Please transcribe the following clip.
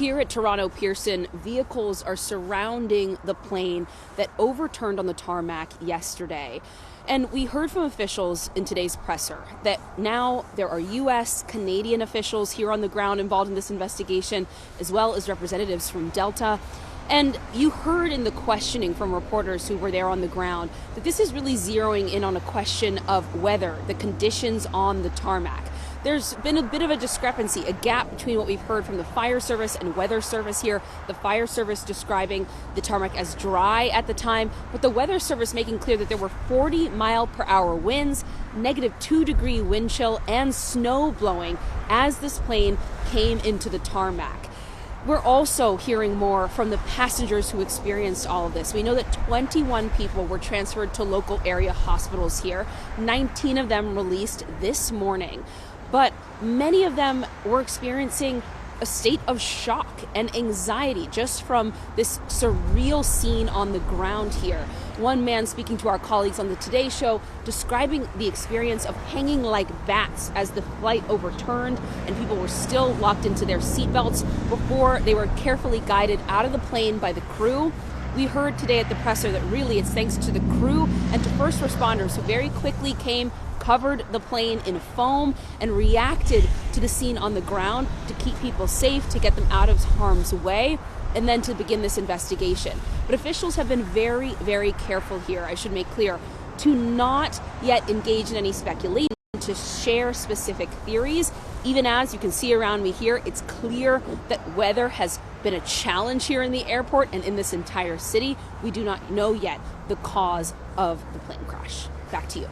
Here at Toronto Pearson, vehicles are surrounding the plane that overturned on the tarmac yesterday. And we heard from officials in today's presser that now there are U.S., Canadian officials here on the ground involved in this investigation, as well as representatives from Delta. And you heard in the questioning from reporters who were there on the ground that this is really zeroing in on a question of weather, the conditions on the tarmac. There's been a bit of a discrepancy, a gap between what we've heard from the fire service and weather service here. The fire service describing the tarmac as dry at the time, but the weather service making clear that there were 40-mile-per-hour winds, -2-degree wind chill, and snow blowing as this plane came into the tarmac. We're also hearing more from the passengers who experienced all of this. We know that 21 people were transferred to local area hospitals here, 19 of them released this morning. But many of them were experiencing a state of shock and anxiety just from this surreal scene on the ground here. One man speaking to our colleagues on the Today Show describing the experience of hanging like bats as the flight overturned and people were still locked into their seatbelts before they were carefully guided out of the plane by the crew. We heard today at the presser that really it's thanks to the crew and to first responders who very quickly came, covered the plane in foam, and reacted to the scene on the ground to keep people safe, to get them out of harm's way, and then to begin this investigation. But officials have been very, very careful here, I should make clear, to not yet engage in any speculation, to share specific theories. Even as you can see around me here, it's clear that weather has been a challenge here in the airport and in this entire city. We do not know yet the cause of the plane crash. Back to you.